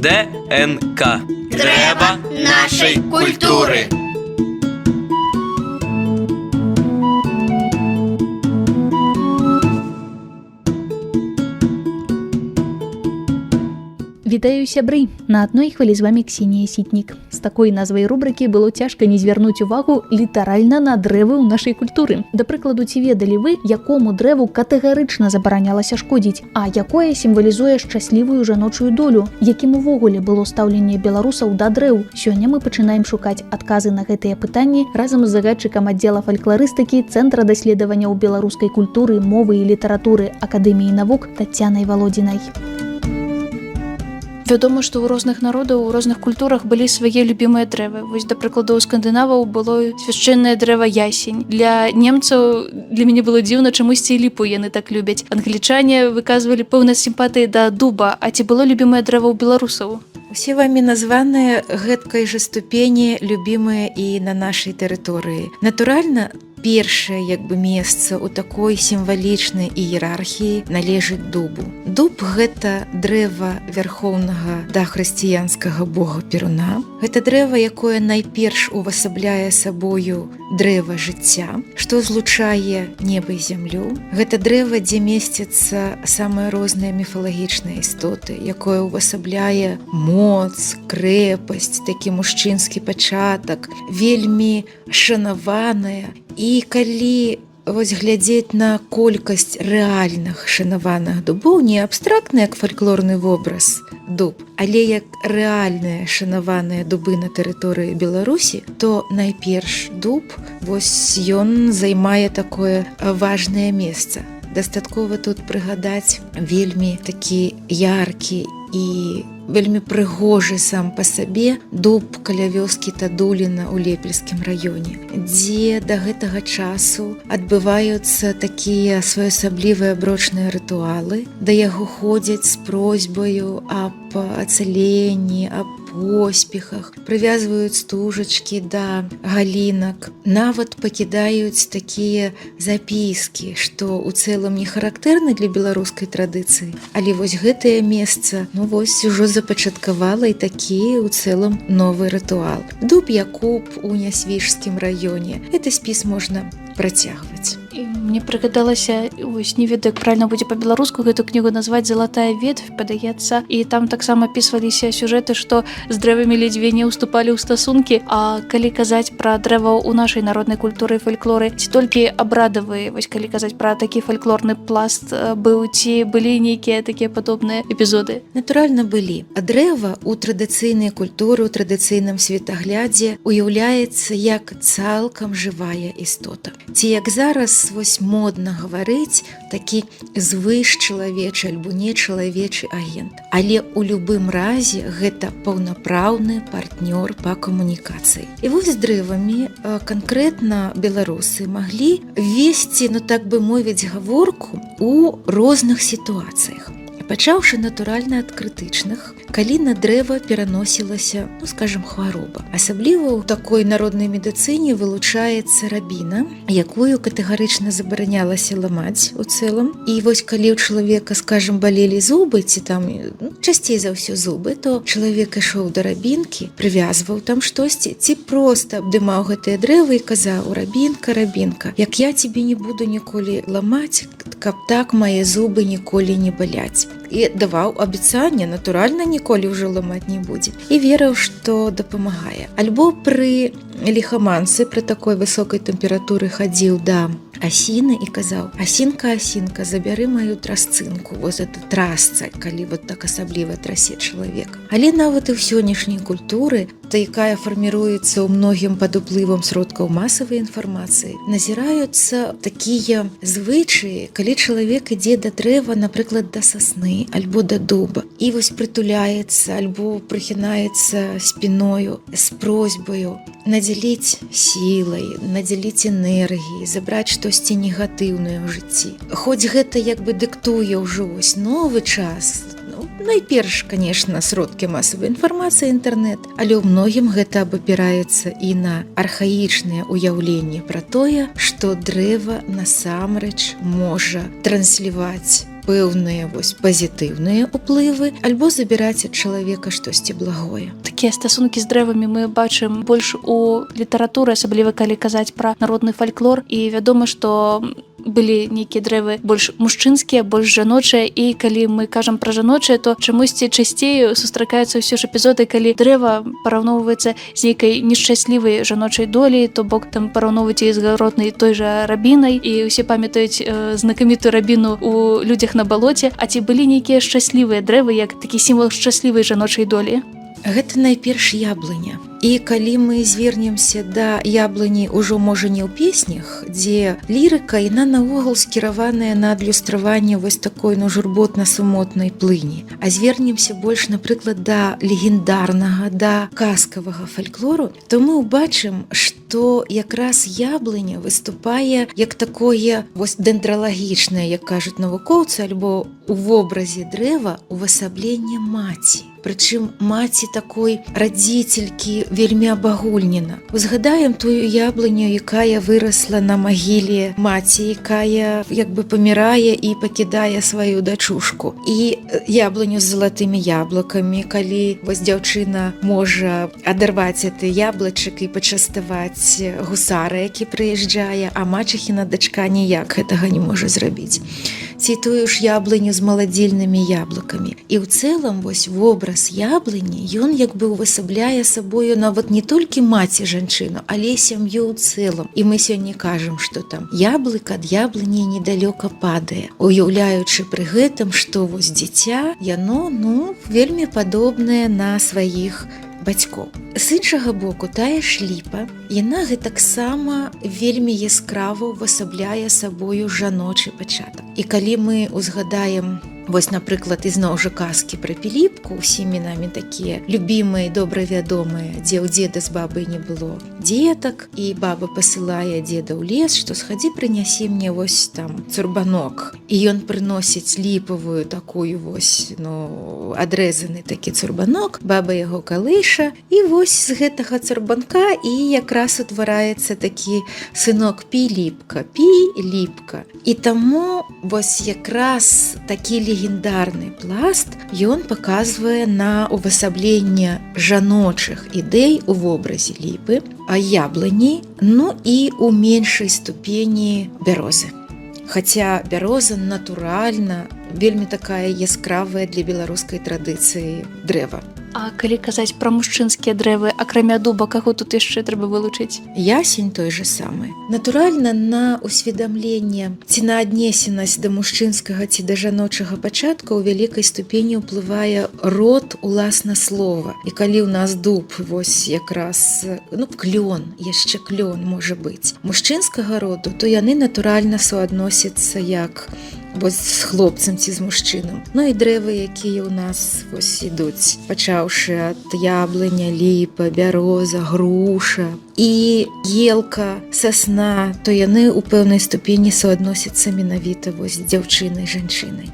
ДНК. Древа нашей культуры. Вітаю, сябры! На адной хвалі з вами Ксенія Сітнік. З такой назвай рубрыкі было цяжка не звярнуць увагу літаральна на дрэвы ў нашай культуры. Да прыкладу, ці ведалі вы, якому дрэву катэгарычна забаранялася шкодзіць, а якое сімвалізуе шчаслівую жаночую долю? Якім увогуле было стаўленне беларусаў да дрэў? Сёння мы пачынаем шукаць адказы на гэтыя пытанні разам з загадчыкам аддзела фалькларыстыкі Цэнтра даследаванняў беларускай культуры, мовы і літаратуры Акадэміі навук Таццянай Валодзінай. Вядома, што ў розных народаў, у розных культурах былі свае любімыя дрэвы. Вось, да прыкладу, у скандынаваў было свяшчэннае дрэва ясень. Для немцаў для мяне было дзіўна, чамусьці ліпу яны так любяць. Англічане выказвалі пэўныя сімпатыі да дуба, а ці было любімае дрэва ў беларусаў? Усе вамі названыя гэткай жа ступені любімыя і на нашай тэрыторыі. Натуральна, першае месца ў такой сімвалічнай іерархіі належыць дубу. Дуб – гэта дрэва вярхоўнага дахрысціянскага бога Перуна. Гэта дрэва, якое найперш увасабляе сабою дрэва жыцця, што злучае неба і зямлю. Гэта дрэва, дзе месцяцца самыя розныя міфалагічныя істоты, якое увасабляе моц, крэпасць, такі мужчынскі пачатак, вельмі шанаваная. І калі глядзець на колькасць рэальных шанаваных дубоў, не абстрактны, як фальклорны вобраз дуб, але як рэальныя шанаваныя дубы на тэрыторыі Беларусі, то найперш дуб, ён займае такое важнае месца. Дастаткова тут прыгадаць вельмі такі яркі і вельмі прыгожы сам па сабе дуб каля вёскі Тадуліна ў Лепельскім раёне, дзе да гэтага часу адбываюцца такія своеасаблівыя брочныя рытуалы. Да яго ходзяць з просьбаю аб ацаленні, аб поспехах, прывязваюць стужачкі да галінак, нават пакідаюць такія запіскі, што ў цэлым не характэрны для беларускай традыцыі, але гэтае месца ужо запачаткавала і такі ў цэлым новы рытуал. Дуб Якуб у Нясвіжскім раёне. Гэты спіс можна працягваць. І мне прыгадалася, не ведаю, як правільна будзе па-беларуску гэту кнігу назваць «Залатая ветвь», падаецца, і там таксама апісваліся сюжэты, што з дрэвамі ледзьве не ўступалі ў стасункі. А калі казаць пра дрэва ў нашай народнай культуры і фальклоры, ці толькі абрадавыя, калі казаць пра такі фальклорны пласт быў, ці былі нейкія такія падобныя эпізоды? Натуральна, былі. А дрэва ў традыцыйнай культуры, у традыцыйным светаглядзе уяўляецца як цалкам жывая істота. Ці як зараз модна гаварыць такі звышчалавечы альбо нечалавечы агент. Але ў любым разе гэта паўнапраўны партнёр па камунікацыі. І з дрэвамі канкрэтна беларусы маглі весці, так бы мовіць, гаворку ў розных сітуацыях. Пачаўшы натуральна ад крытычных, калі на дрэва пераносілася, скажам, хвароба. Асабліва ў такой народнай медыцыне вылучаецца рабіна, якую катэгарычна забаранялася ламаць у цэлым. І калі ў чалавека, скажам, балелі зубы, ці там часцей за ўсё зубы, то чалавек ішоў да рабінкі, прывязваў там штосьці, ці проста абдымаў гэтыя дрэвы і казаў: «Рабінка, рабінка, як я цябе не буду ніколі ламаць, каб так мае зубы ніколі не баляць». І даваў абяцанне, натуральна, ніколі ўжо ламаць не будзе. І верыў, што дапамагае. Альбо пры ліхаманцы, пры такой высокай тэмпературы хадзіў да асіны і казаў: «Асінка, асінка, забяры маю трасцынку». Это трасца, калі так асабліва трасе чалавека. Але нават і ў сённяшняй культуры, якая фарміруецца ў многім пад уплывам сродкаў масавай інфармацыі, назіраюцца такія звычаі, калі чалавек ідзе да дрэва, напрыклад, да сасны альбо да дуба, і прытуляецца альбо прыхінаецца спіною з просьбаю надзяліць сілай, надзяліць энергіяй, забраць штосьці негатыўнае ў жыцці. Хоць гэта дыктуе ўжо новы час, найперш, конечно, сродкі масавай інфармацыі, інтэрнэт, але ў многім гэта абапіраецца і на архаічныя ўяўленні пра тое, што дрэва насамрэч можа трансляваць пэўныя пазітыўныя ўплывы, альбо забіраць ад чалавека штосьці благое. Такія стасункі з дрэвамі мы бачым больш у літаратуры, асабліва калі казаць пра народны фальклор, і вядома, што былі нейкія дрэвы больш мужчынскія, больш жаночыя, і калі мы кажам пра жаночыя, то чамусьці часцей сустракаюцца ўсё ж эпізоды, калі дрэва параўноўваецца з нейкай нешчаслівай жаночай долей, то бок там параўноўваюць яе з гаротнай той жа рабінай, і ўсе памятаюць знакамітую рабіну у людзях на балоце. А ці былі нейкія шчаслівыя дрэвы, як такі сімвал шчаслівай жаночай долі? Гэта найперш яблыня. І калі мы звернемся да яблыні ўжо можа не ў песнях, дзе лірыка, яна наогул скіраваная на адлюстраванне такой журботна-сумотнай плыні. А звернемся больш, напрыклад, да легендарнага, да казкавага фальклору, то мы ўбачым, што якраз яблыня выступае як такое дендралагічнае, як кажуць навукоўцы, альбо у вобразе дрэва увасабленне маці. Прычым маці такой радзіцелькі вельмі абагульнена. Узгадаем тую яблыню, якая вырасла на магіле маці, якая памірае і пакідае сваю дачушку. І яблыню з залатымі яблыкамі, калі дзяўчына можа адарваць гэты яблычак і пачаставаць гусара, які прыязджае, а мачыхіна дачка ніяк гэтага не можа зрабіць. Ці тую ж яблыню з маладзільнымі яблыкамі. І ў цэлым вобраз яблыні, ён увасабляе сабою нават не толькі маці жанчыну, але сям'ю ў цэлым. І мы сёння кажам, што там яблык ад яблыні недалёка падае, уяўляючы пры гэтым, што дзіця, яно, вельмі падобнае на сваіх бацькоў. З іншага боку, тая ж ліпа, яна гэтаксама вельмі яскрава увасабляе сабою жаночы пачатак. І калі мы узгадаем напрыклад, ізноў жа казкі пра Піліпку, усімі намі такія любімыя, добра вядомыя, дзе ў дзеда з бабай не было дзетак, і баба пасылае дзеда ў лес, што схадзі прынясі мне там цурбанок. І ён прыносіць ліпавую такую адрэзаны такі цурбанок, баба яго калыша, і з гэтага цурбанка і якраз утвараецца такі сынок Піліпка, Піліпка. І таму якраз такі легендарны пласт, ён паказвае на увасабленне жаночых ідэй у вобразе ліпы, а яблыні, і ў меншай ступені бярозы. Хаця бяроза натуральна вельмі такая яскравая для беларускай традыцыі дрэва. А калі казаць пра мужчынскія дрэвы, акрамя дуба, каго тут яшчэ трэба вылучыць? Ясень той же самы. Натуральна, на усведамленне ці на аднесенасць да мужчынскага ці да жаночага пачатка ў вялікай ступені ўплывае род уласна слова. І калі ў нас дуб, якраз, клён, яшчэ клён можа быць, мужчынскага роду, то яны натуральна суадносяцца як з хлопцам ці з мужчынам. І дрэвы, якія ў нас ідуць, пачаўшы ад яблыня, ліпа, бяроза, груша і елка, сасна, то яны ў пэўнай ступені суадносяцца менавіта з дзяўчынай, жанчынай.